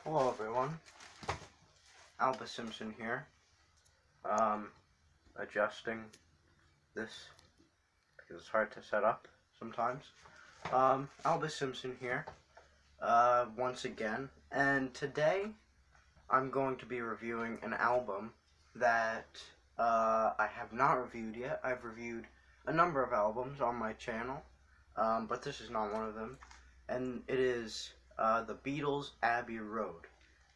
Hello everyone, Albus Simpson here, adjusting this because it's hard to set up sometimes. Albus Simpson here, once again, and today I'm going to be reviewing an album that I have not reviewed yet. I've reviewed a number of albums on my channel, but this is not one of them, and it is the Beatles' Abbey Road.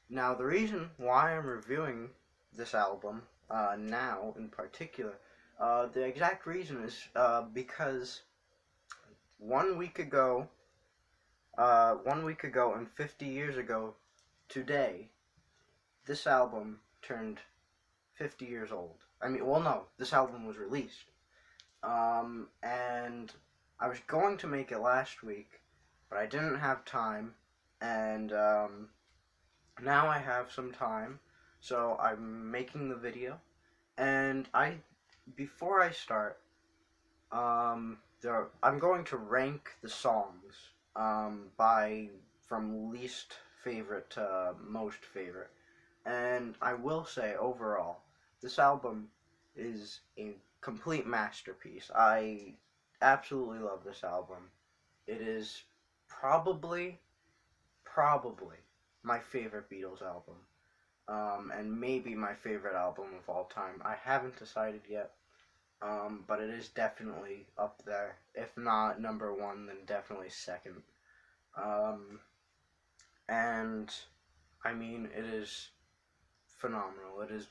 Now, the reason why I'm reviewing this album now in particular, the exact reason is because 1 week ago, 1 week ago and 50 years ago today, this album turned 50 years old. I mean, well, no, this album was released. And I was going to make it last week, but I didn't have time, and now I have some time, so I'm making the video. And before I start, I'm going to rank the songs from least favorite to most favorite. And I will say, overall, this album is a complete masterpiece. I absolutely love this album. It is probably my favorite Beatles album, and maybe my favorite album of all time. I haven't decided yet, but it is definitely up there. If not number one, then definitely second. And I mean, it is phenomenal. It is,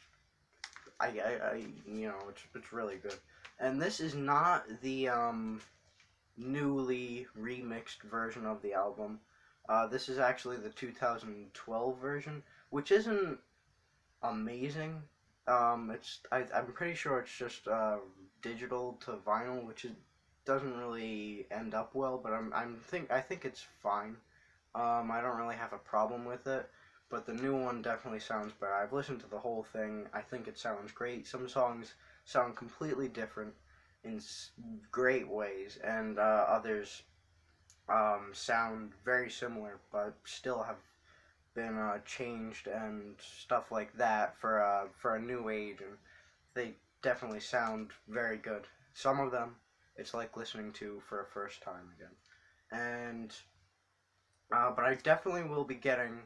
it's really good. And this is not the newly remixed version of the album. This is actually the 2012 version, which isn't amazing. I'm pretty sure it's just digital to vinyl, which doesn't really end up well. But I think it's fine. I don't really have a problem with it. But the new one definitely sounds better. I've listened to the whole thing. I think it sounds great. Some songs sound completely different in great ways, and others sound very similar, but still have been changed and stuff like that for a new age, and they definitely sound very good. Some of them, it's like listening to for a first time again, and but I definitely will be getting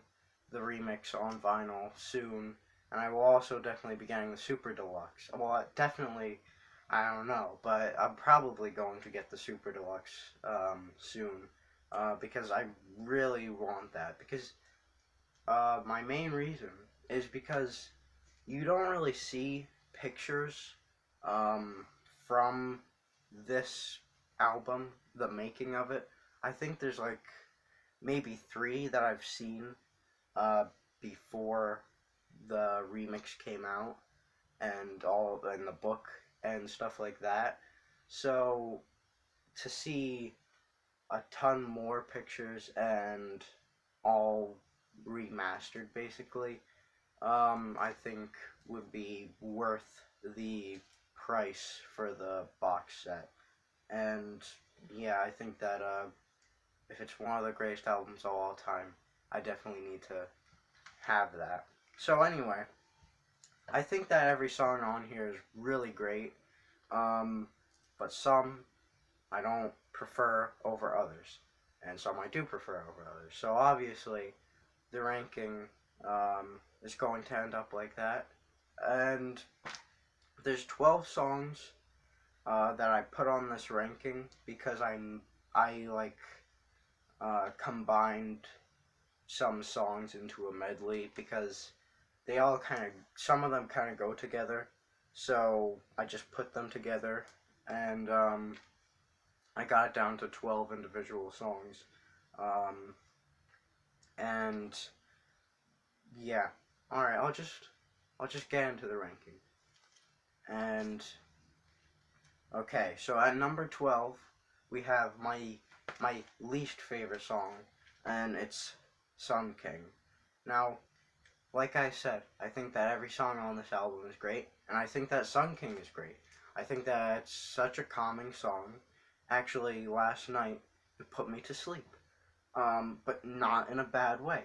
the remix on vinyl soon, and I will also definitely be getting the Super Deluxe. Well, definitely, I don't know, but I'm probably going to get the Super Deluxe soon, because I really want that. Because my main reason is because you don't really see pictures from this album, the making of it. I think there's like maybe 3 that I've seen before the remix came out, and all in the book and stuff like that. So to see a ton more pictures and all remastered, basically, I think would be worth the price for the box set. And yeah, I think that if it's one of the greatest albums of all time, I definitely need to have that. So anyway, I think that every song on here is really great, but some I don't prefer over others, and some I do prefer over others. So obviously, the ranking is going to end up like that. And there's 12 songs that I put on this ranking because I combined some songs into a medley because they all some of them kind of go together. So I just put them together, and I got it down to 12 individual songs. And yeah, all right. I'll just get into the ranking. And okay, so at number 12, we have my least favorite song, and it's Sun King. Now, like I said, I think that every song on this album is great, and I think that Sun King is great. I think that it's such a calming song. Actually, last night, it put me to sleep. But not in a bad way.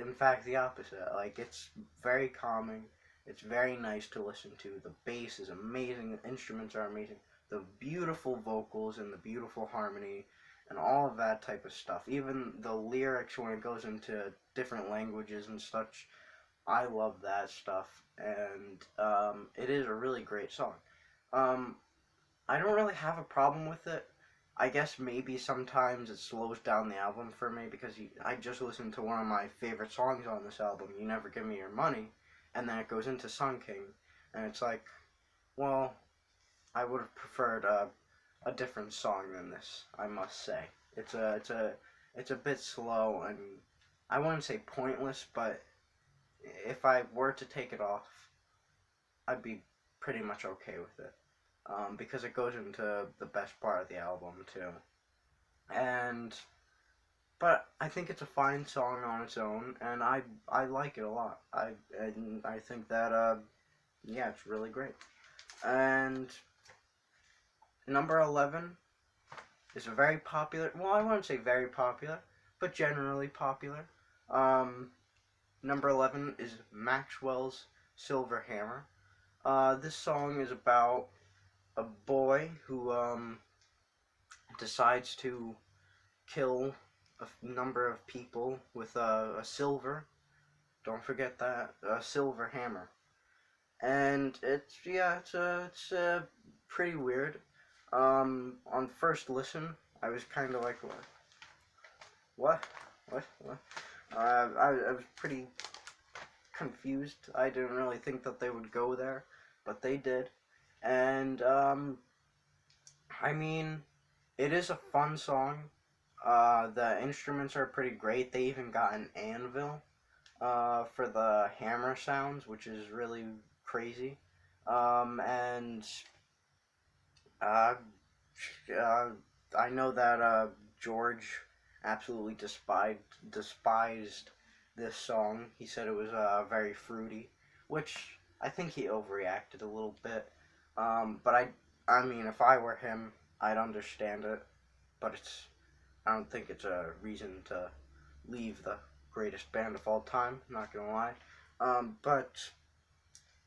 in fact, the opposite. Like, it's very calming. It's very nice to listen to. The bass is amazing. The instruments are amazing. The beautiful vocals and the beautiful harmony and all of that type of stuff. Even the lyrics when it goes into different languages and such. I love that stuff. And it is a really great song. Um, I don't really have a problem with it. I guess maybe sometimes it slows down the album for me because I just listened to one of my favorite songs on this album, You Never Give Me Your Money, and then it goes into Sun King, and it's like, well, I would have preferred a different song than this, I must say. It's a bit slow, and I wouldn't say pointless, but if I were to take it off, I'd be pretty much okay with it. Because it goes into the best part of the album too. And but I think it's a fine song on its own, and I like it a lot. I think that yeah, it's really great. And number 11 is a very popular. Well, I wouldn't say very popular, but generally popular. Um, Number 11 is Maxwell's Silver Hammer. This song is about a boy who decides to kill a number of people with a silver. Don't forget that, a silver hammer. And it's pretty weird. On first listen, I was kind of like, what, what? I was pretty confused. I didn't really think that they would go there, but they did. And I mean, it is a fun song. The instruments are pretty great. They even got an anvil for the hammer sounds, which is really crazy. And uh, I know that George absolutely despised this song. He said it was very fruity, which I think he overreacted a little bit. But I mean, if I were him, I'd understand it. But I don't think it's a reason to leave the greatest band of all time. Not gonna lie. But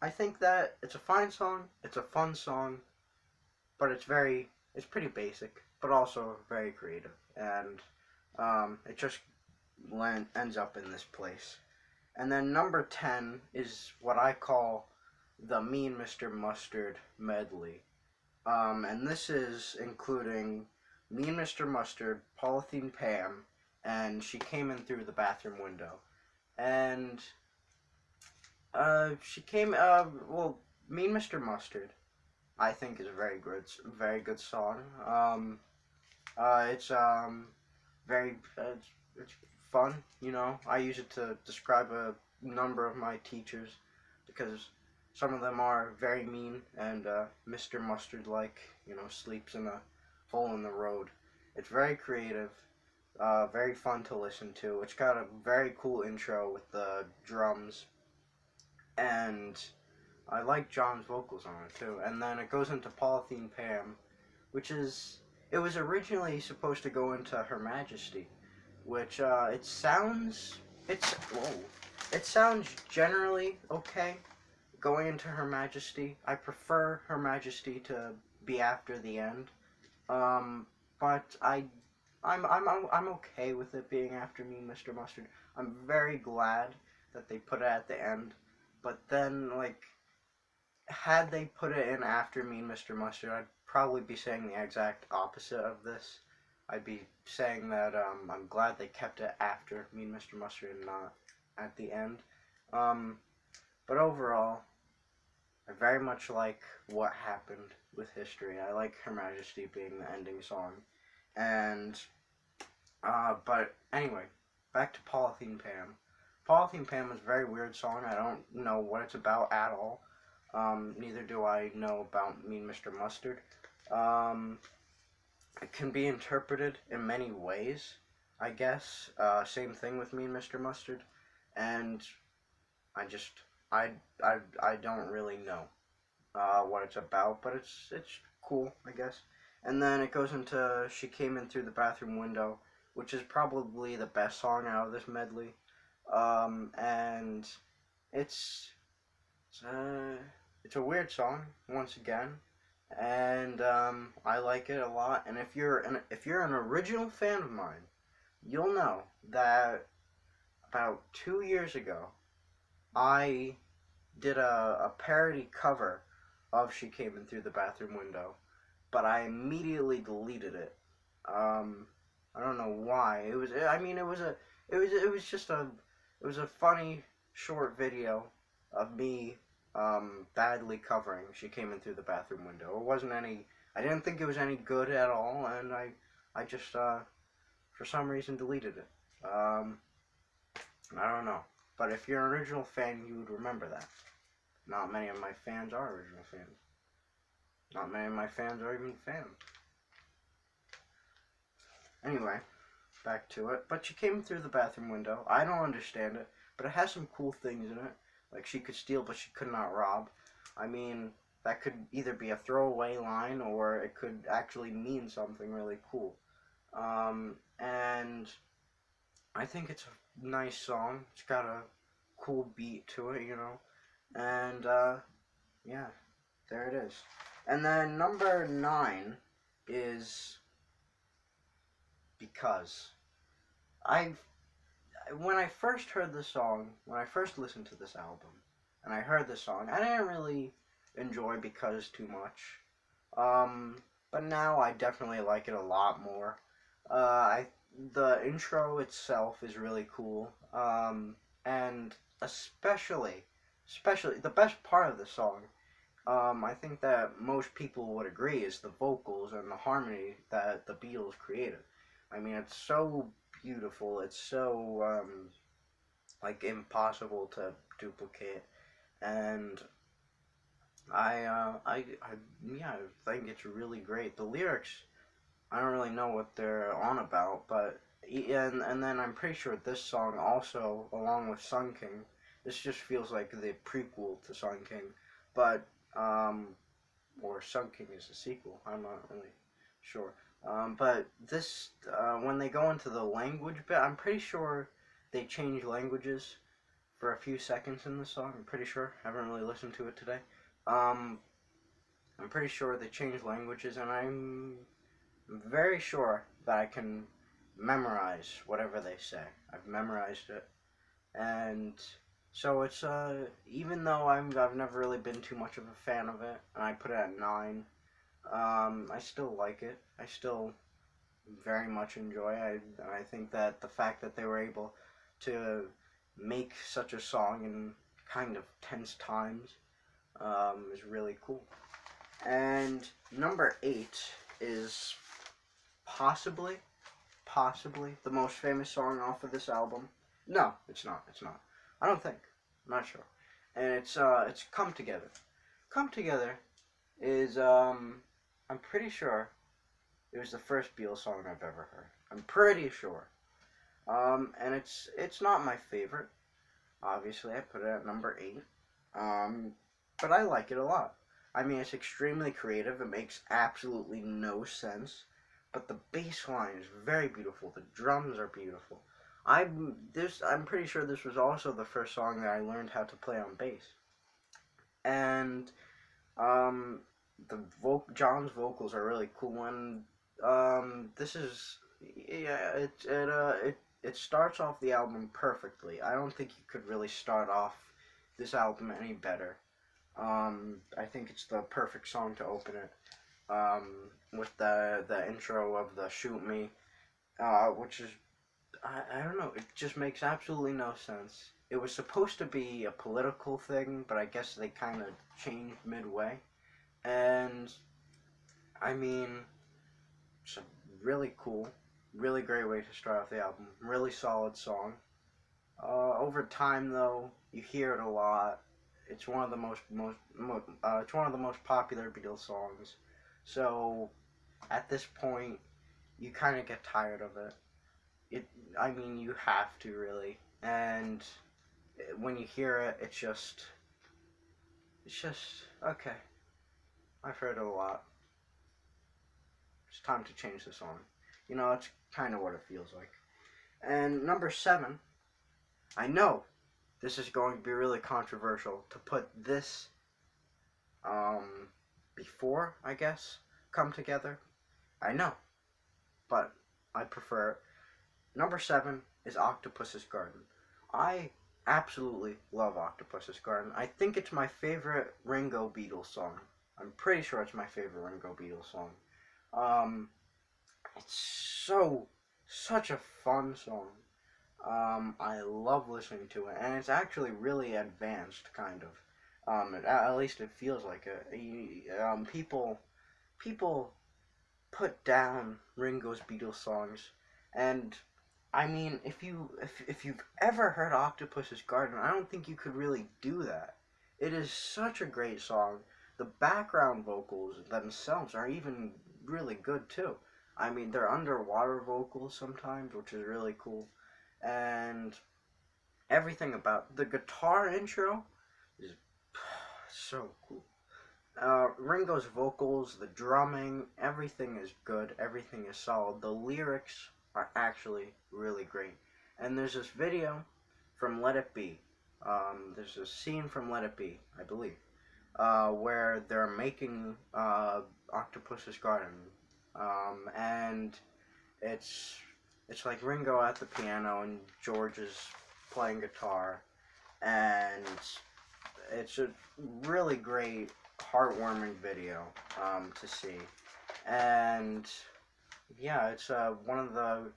I think that it's a fine song. It's a fun song, but it's pretty basic, but also very creative, and it just ends up in this place. And then number 10 is what I call the Mean Mr. Mustard medley. And this is including Mean Mr. Mustard, Polythene Pam, and She Came In Through the Bathroom Window. And well, Mean Mr. Mustard, I think, is a very good song. It's very it's fun. You know, I use it to describe a number of my teachers because some of them are very mean, and Mr. Mustard, like, you know, sleeps in a hole in the road. It's very creative, very fun to listen to. It's got a very cool intro with the drums, and I like John's vocals on it too. And then it goes into Polythene Pam, it was originally supposed to go into Her Majesty, which it sounds generally okay going into Her Majesty. I prefer Her Majesty to be after the end, but I'm okay with it being after Me, Mr. Mustard. I'm very glad that they put it at the end, but then, like, had they put it in after Me, Mr. Mustard, I'd probably be saying the exact opposite of this. I'd be saying that I'm glad they kept it after Me, Mr. Mustard, and not at the end. But overall, I very much like what happened with history. I like Her Majesty being the ending song. And, but anyway, back to Polythene Pam. Polythene Pam is a very weird song. I don't know what it's about at all. Neither do I know about Mean Mr. Mustard. It can be interpreted in many ways, I guess. Same thing with Mean Mr. Mustard. And I don't really know what it's about, but it's cool, I guess. And then it goes into She Came In Through the Bathroom Window, which is probably the best song out of this medley. And it's it's a, it's a weird song once again, and I like it a lot. And if you're an original fan of mine, you'll know that about 2 years ago, I did a parody cover of "She Came In Through the Bathroom Window," but I immediately deleted it. Um, I don't know why. It was. I mean, it was a. It was. It was just a. It was a funny short video of me badly covering "She Came In Through the Bathroom Window." It wasn't any. I didn't think it was any good at all, and I just for some reason deleted it. I don't know. But if you're an original fan, you would remember that. Not many of my fans are original fans. Not many of my fans are even fans. Anyway, back to it. But she came through the bathroom window. I don't understand it, but it has some cool things in it. Like she could steal, but she could not rob. I mean, that could either be a throwaway line or it could actually mean something really cool. And I think it's a nice song. It's got a cool beat to it, you know. And yeah, there it is. And then number 9 is Because. I when I first heard the song, when I first listened to this album, and I heard the song, I didn't really enjoy Because too much. But now I definitely like it a lot more. I the intro itself is really cool. And especially the best part of the song. I think that most people would agree is the vocals and the harmony that the Beatles created. I mean, it's so beautiful. It's so like impossible to duplicate, and yeah, I think it's really great. The lyrics, I don't really know what they're on about, but and then I'm pretty sure this song also, along with Sun King, this just feels like the prequel to Sun King, but or Sun King is the sequel. I'm not really sure. But this, when they go into the language bit, I'm pretty sure they change languages for a few seconds in the song. I'm pretty sure. I haven't really listened to it today. Um, I'm pretty sure they change languages, and I'm very sure that I can memorize whatever they say. I've memorized it, and so it's even though I've never really been too much of a fan of it, and I put it at 9. I still like it. I still very much enjoy it. I think that the fact that they were able to make such a song in kind of tense times is really cool. And number 8 is possibly, possibly the most famous song off of this album. No, it's not. It's not. I don't think. I'm not sure. And it's Come Together. Come Together is I'm pretty sure it was the first Beatles song I've ever heard. I'm pretty sure. And it's not my favorite. Obviously, I put it at number 8. But I like it a lot. I mean, it's extremely creative. It makes absolutely no sense. But the bass line is very beautiful. The drums are beautiful. I'm pretty sure this was also the first song that I learned how to play on bass. And um, John's vocals are really cool. And this is yeah, it starts off the album perfectly. I don't think you could really start off this album any better. I think it's the perfect song to open it. With the intro of the "Shoot Me," which is I don't know. It just makes absolutely no sense. It was supposed to be a political thing, but I guess they kind of changed midway. And I mean, it's a really cool, really great way to start off the album. Really solid song. Over time, though, you hear it a lot. It's one of the it's one of the most popular Beatles songs. So at this point, you kind of get tired of it. I mean, you have to really, and when you hear it, it's just okay. I've heard it a lot. It's time to change the song. You know, it's kind of what it feels like. And number 7 I know this is going to be really controversial to put this um, before, I guess, come together. I know, but I prefer. Number 7 is Octopus's Garden. I absolutely love Octopus's Garden. I think it's my favorite Ringo Beatles song. I'm pretty sure it's my favorite Ringo Beatles song. Um, it's such a fun song. I love listening to it, and it's actually really advanced, kind of. At least it feels like it. People put down Ringo's Beatles songs, and I mean, if you've ever heard Octopus's Garden, I don't think you could really do that. It is such a great song. The background vocals themselves are even really good too. I mean, they're underwater vocals sometimes, which is really cool, and everything about the guitar intro is so cool. Ringo's vocals, the drumming, everything is good. Everything is solid. The lyrics are actually really great. And there's this video from Let It Be. There's a scene from Let It Be, I believe, where they're making Octopus's Garden, and it's it's like Ringo at the piano and George is playing guitar, and it's a really great, heartwarming video to see, and yeah, it's one of the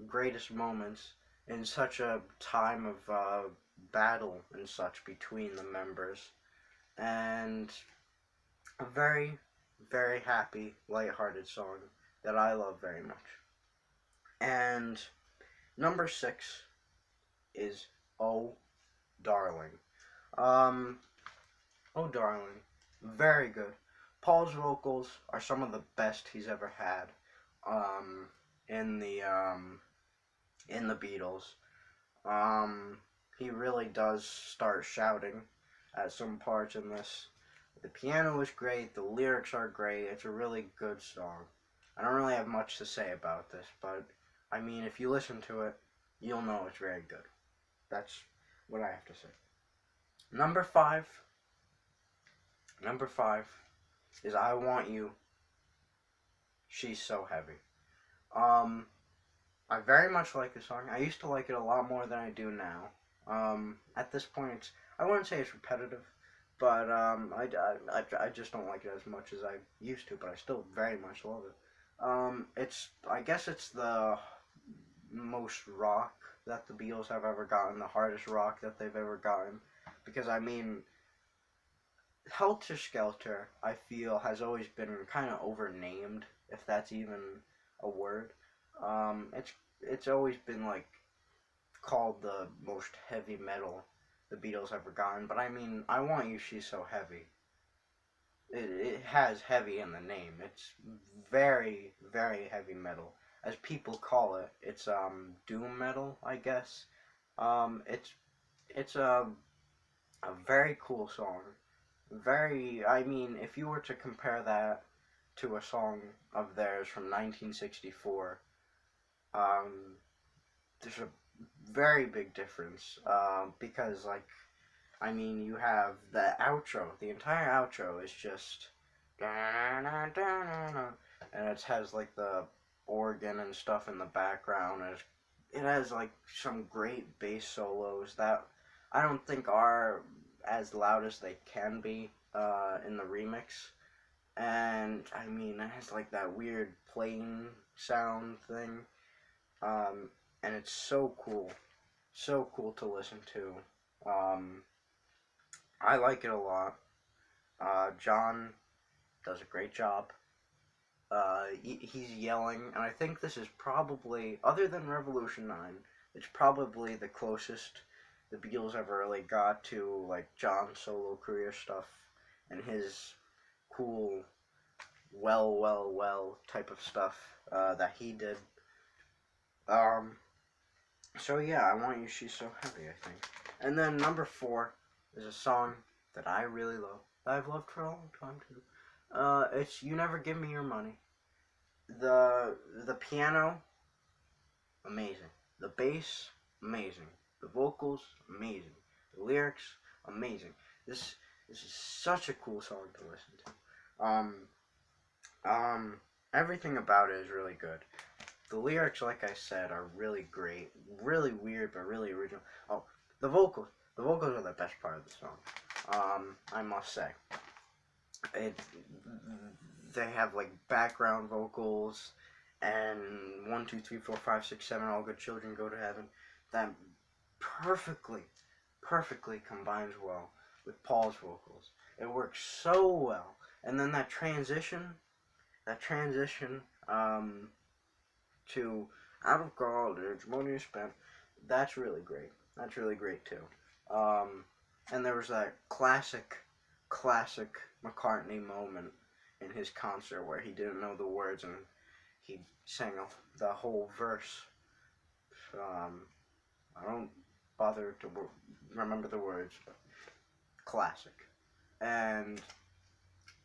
greatest moments in such a time of battle and such between the members, and a very, very happy, lighthearted song that I love very much. And number 6 is Oh Darling. Um, Oh Darling, very good. Paul's vocals are some of the best he's ever had um, in the Beatles. He really does start shouting at some parts in this. The piano is great. The lyrics are great. It's a really good song. I don't really have much to say about this, but I mean, if you listen to it, you'll know it's very good. That's what I have to say. Number 5. Number 5 is I Want You. She's So Heavy. I very much like the song. I used to like it a lot more than I do now. At this point, I wouldn't say it's repetitive, but I just don't like it as much as I used to, but I still very much love it. I guess it's the most rock that the Beatles have ever gotten, the hardest rock that they've ever gotten, because I mean, Helter Skelter, I feel, has always been kind of overnamed, if that's even a word. It's always been like called the most heavy metal the Beatles ever gotten, but I mean, I Want You, She's So Heavy. It has heavy in the name. It's very, very heavy metal, as people call it. It's doom metal, I guess. It's a very cool song. I mean, if you were to compare that to a song of theirs from 1964, there's a very big difference, because, like, I mean, you have the outro. The entire outro is just, and it has, like, the organ and stuff in the background, and it has, like, some great bass solos that I don't think are as loud as they can be in the remix. And I mean, it has like that weird plane sound thing, and it's so cool to listen to. I like it a lot. John does a great job. He's yelling, and I think this is probably, other than Revolution 9, it's probably the closest the Beatles ever really got to like John's solo career stuff and his cool well type of stuff that he did. So yeah, I Want You, She's So Heavy, I think. And then number 4 is a song that I really love, that I've loved for a long time too. It's You Never Give Me Your Money. The piano, amazing. The bass, amazing. The vocals, amazing. The lyrics, amazing. This this is such a cool song to listen to. Um, Everything about it is really good. The lyrics, like I said, are really great. Really weird, but really original. Oh, the vocals. The vocals are the best part of the song. I must say. It, they have like background vocals, and 1, 2, 3, 4, 5, 6, 7, all good children go to heaven. That perfectly, perfectly combines well with Paul's vocals. It works so well. And then that transition, to out of college, money is spent. That's really great. That's really great too. And there was that classic McCartney moment in his concert where he didn't know the words and he sang the whole verse. I don't bother to remember the words, but classic. And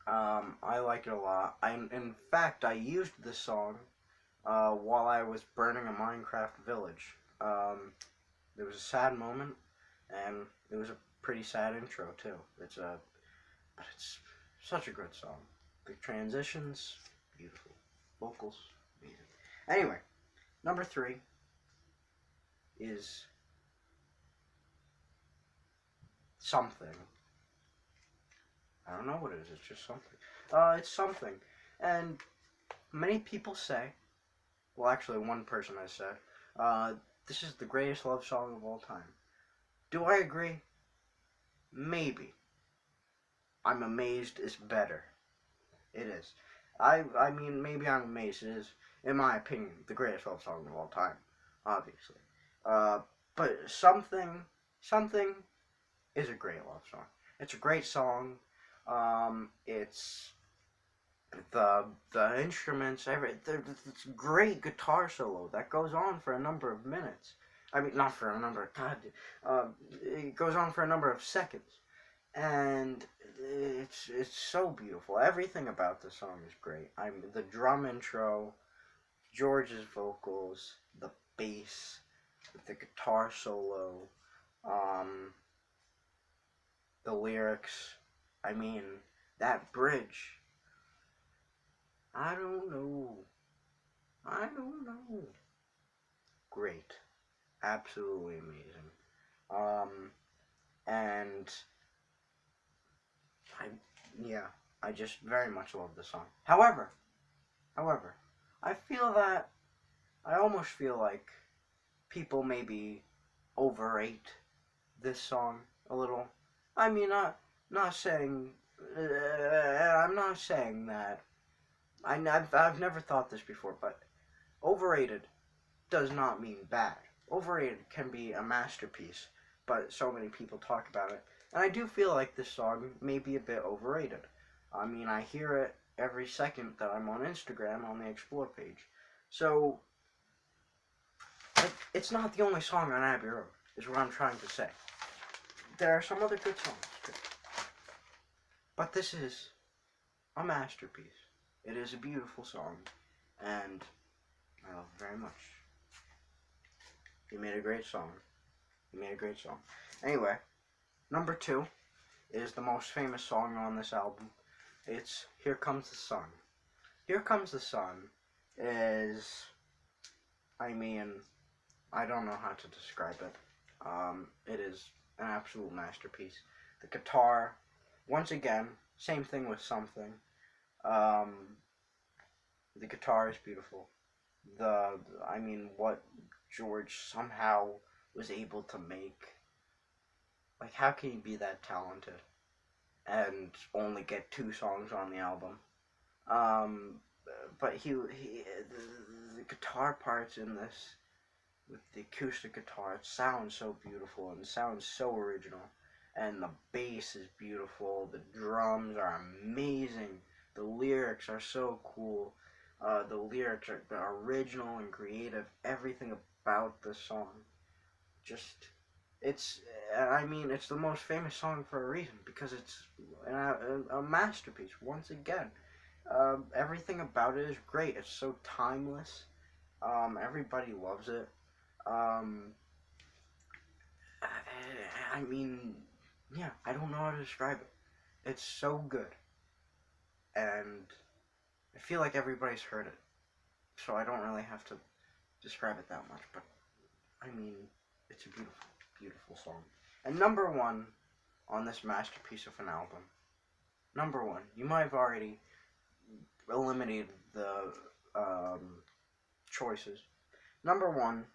I like it a lot. In fact, I used this song while I was burning a Minecraft village. There was a sad moment, and it was a pretty sad intro too. But it's such a good song. The transitions, beautiful. Vocals, amazing. Anyway, number 3 is something. I don't know what it is. It's just something. It's something, and many people say. Well, actually, one person has said, this is the greatest love song of all time. Do I agree? Maybe. I'm amazed it's better. It is. I mean, maybe I'm amazed. It is, in my opinion, the greatest love song of all time, obviously. But something is a great love song. It's a great song. It's the instruments, it's great guitar solo that goes on for a number of minutes. I mean, not for a number of it goes on for a number of seconds, and it's so beautiful. Everything about the song is great. I mean, the drum intro, George's vocals, the bass, the guitar solo, the lyrics. I mean, that bridge. I don't know. Great. Absolutely amazing. And I just very much love the song. However, I almost feel like people maybe overrate this song a little. I mean, not saying, I'm not saying that. I've never thought this before, but overrated does not mean bad. Overrated can be a masterpiece, but so many people talk about it. And I do feel like this song may be a bit overrated. I mean, I hear it every second that I'm on Instagram on the Explore page. So, it's not the only song on Abbey Road, is what I'm trying to say. There are some other good songs, too. But this is a masterpiece. It is a beautiful song, and I love it very much. He made a great song. Anyway, number 2 is the most famous song on this album. It's Here Comes the Sun. Here Comes the Sun is, I mean, I don't know how to describe it. It is an absolute masterpiece. The guitar, once again, same thing with something. The guitar is beautiful. What George somehow was able to make. Like, how can he be that talented and only get 2 songs on the album? But the guitar parts in this, with the acoustic guitar, it sounds so beautiful and sounds so original. And the bass is beautiful. The drums are amazing. The lyrics are so cool. The lyrics are original and creative. Everything about the song, it's the most famous song for a reason, because it's a masterpiece. Once again, everything about it is great. It's so timeless. Everybody loves it. I mean, yeah, I don't know how to describe it. It's so good, and I feel like everybody's heard it, so I don't really have to describe it that much. But I mean, it's a beautiful, beautiful song. And number one on this masterpiece of an album. Number one, you might have already eliminated the choices. Number one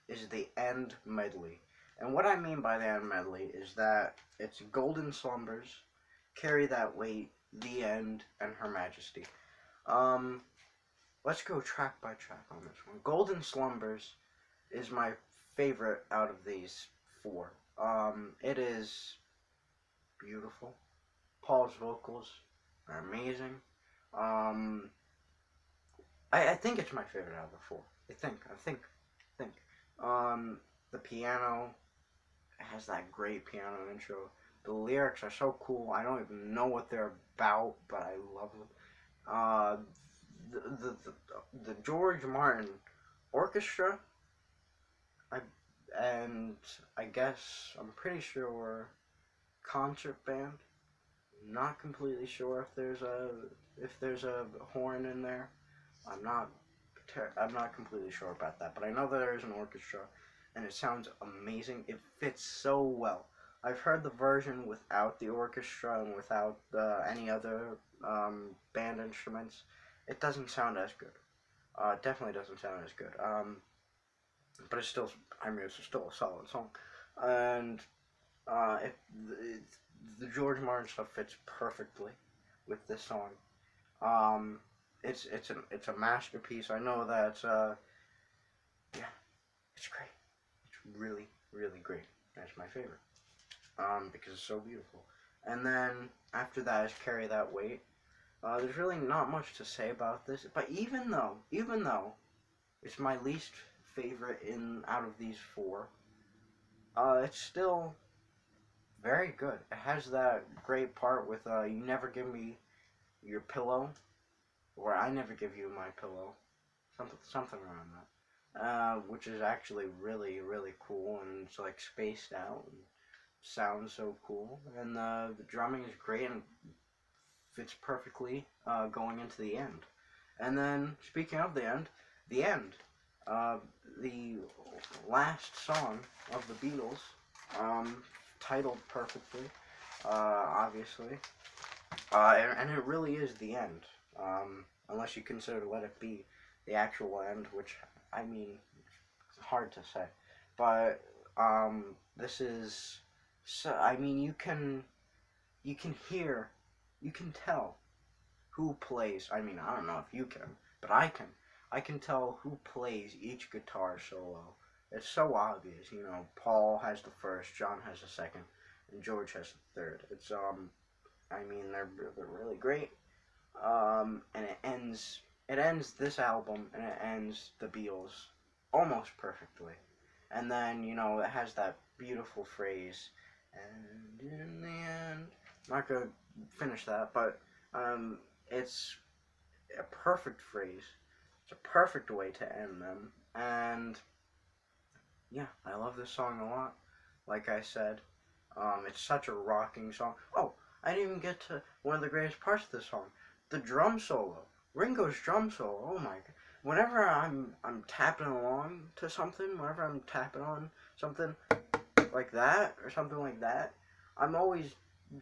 is the end medley. And what I mean by the end medley is that it's Golden Slumbers, Carry That Weight, The End, and Her Majesty. Um, let's go track by track on this one. Golden Slumbers is my favorite out of these four. It is beautiful. Paul's vocals are amazing. Um, I think it's my favorite out of the four. I think. The piano has that great piano intro. The lyrics are so cool. I don't even know what they're about, but I love them. The George Martin orchestra, I guess I'm pretty sure concert band. Not completely sure if there's a horn in there. I'm not completely sure about that, but I know that there is an orchestra, and it sounds amazing. It fits so well. I've heard the version without the orchestra and without any other band instruments. It doesn't sound as good. It definitely doesn't sound as good. But it's still a solid song, and the George Martin stuff fits perfectly with this song. It's a masterpiece. I know that yeah, it's great. It's really, really great. That's my favorite. Because it's so beautiful. And then after that is Carry That Weight. There's really not much to say about this, but even though it's my least favorite out of these four, it's still very good. It has that great part with you never give me your pillow, or I never give you my pillow, something around that, which is actually really, really cool, and it's like spaced out and sounds so cool, and the drumming is great and fits perfectly going into the end. And then speaking of the end, the last song of the Beatles, titled perfectly, obviously, and it really is the end, unless you consider Let It Be the actual end, which, I mean, it's hard to say, but this is, so, I mean, you can tell who plays. I mean, I don't know if you can, but I can tell who plays each guitar solo. It's so obvious, Paul has the first, John has the second, and George has the third. It's I mean, they're really great. And it ends this album, and it ends the Beatles almost perfectly. And then, it has that beautiful phrase, and in the end, I'm not gonna finish that, but it's a perfect phrase. It's a perfect way to end them, and yeah, I love this song a lot. Like I said, it's such a rocking song. Oh, I didn't even get to one of the greatest parts of this song, the drum solo. Ringo's drum solo. Oh my god! Whenever I'm tapping along to something, whenever I'm tapping on something like that or something like that, I'm always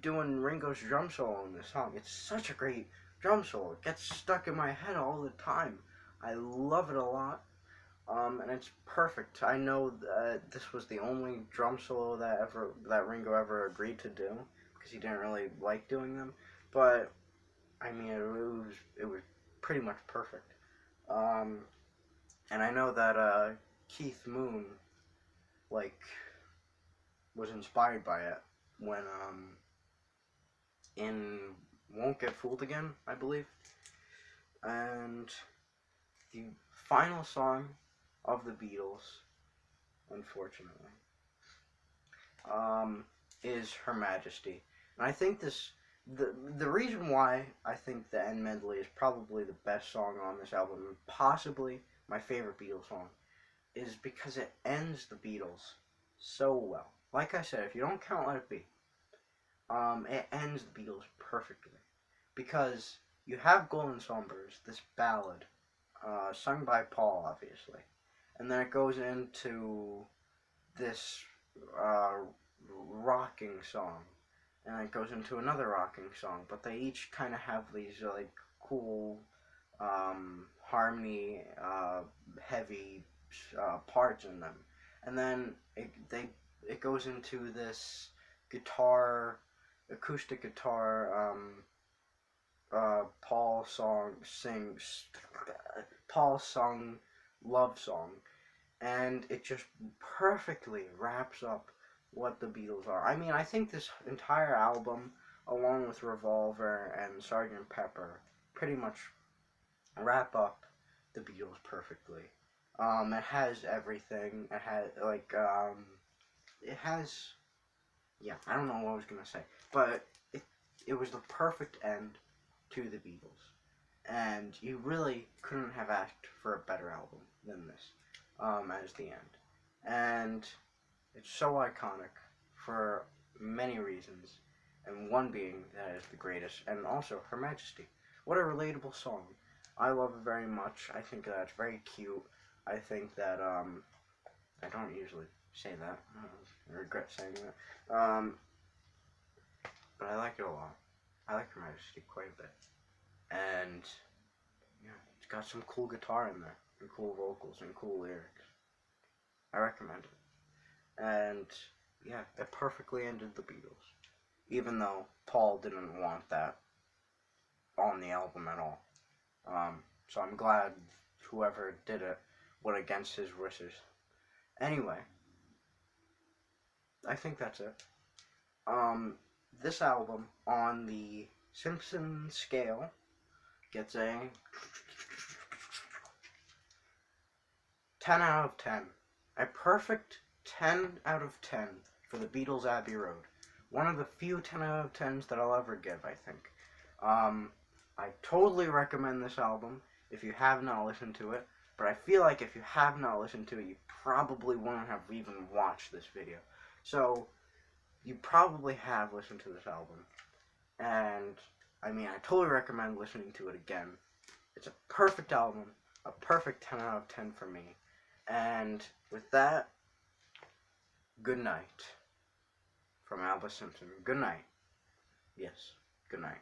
doing Ringo's drum solo in this song. It's such a great drum solo. It gets stuck in my head all the time. I love it a lot. And it's perfect. I know that this was the only drum solo that Ringo ever agreed to do, because he didn't really like doing them. But I mean, it was pretty much perfect. And I know that Keith Moon was inspired by it when in Won't Get Fooled Again, I believe. And the final song of the Beatles, unfortunately, is Her Majesty. And I think the reason why I think the end medley is probably the best song on this album, and possibly my favorite Beatles song, is because it ends the Beatles so well. like I said, if you don't count Let It Be, it ends the Beatles perfectly. Because you have Golden Slumbers, this ballad, sung by Paul, obviously. And then it goes into this uh, rocking song. And then it goes into another rocking song. But they each kind of have these, like, cool harmony, heavy parts in them. And then it goes into this guitar, acoustic guitar, Paul sung love song, and it just perfectly wraps up what the Beatles are. I mean, I think this entire album, along with Revolver and Sgt. Pepper, pretty much wrap up the Beatles perfectly. It has everything. It has it has, yeah. I don't know what I was gonna say, but it was the perfect end to the Beatles, and you really couldn't have asked for a better album than this, as the end. And it's so iconic for many reasons, and one being that it's the greatest, and also Her Majesty. What a relatable song. I love it very much. I think that's very cute. I think that, I don't usually say that. I regret saying that. But I like it a lot. I like Her Majesty quite a bit. And, yeah, it's got some cool guitar in there, and cool vocals, and cool lyrics. I recommend it. And, yeah, it perfectly ended the Beatles. Even though Paul didn't want that on the album at all. So I'm glad whoever did it went against his wishes. Anyway, I think that's it. This album, on the Simpson scale, gets a 10 out of 10. A perfect 10 out of 10 for the Beatles' Abbey Road. One of the few 10 out of 10s that I'll ever give, I think. I totally recommend this album if you have not listened to it, but I feel like if you have not listened to it, you probably wouldn't have even watched this video. So, you probably have listened to this album, and I mean, I totally recommend listening to it again. It's a perfect album, a perfect 10 out of 10 for me. And with that, good night from Albus Simpson. Good night. Yes, good night.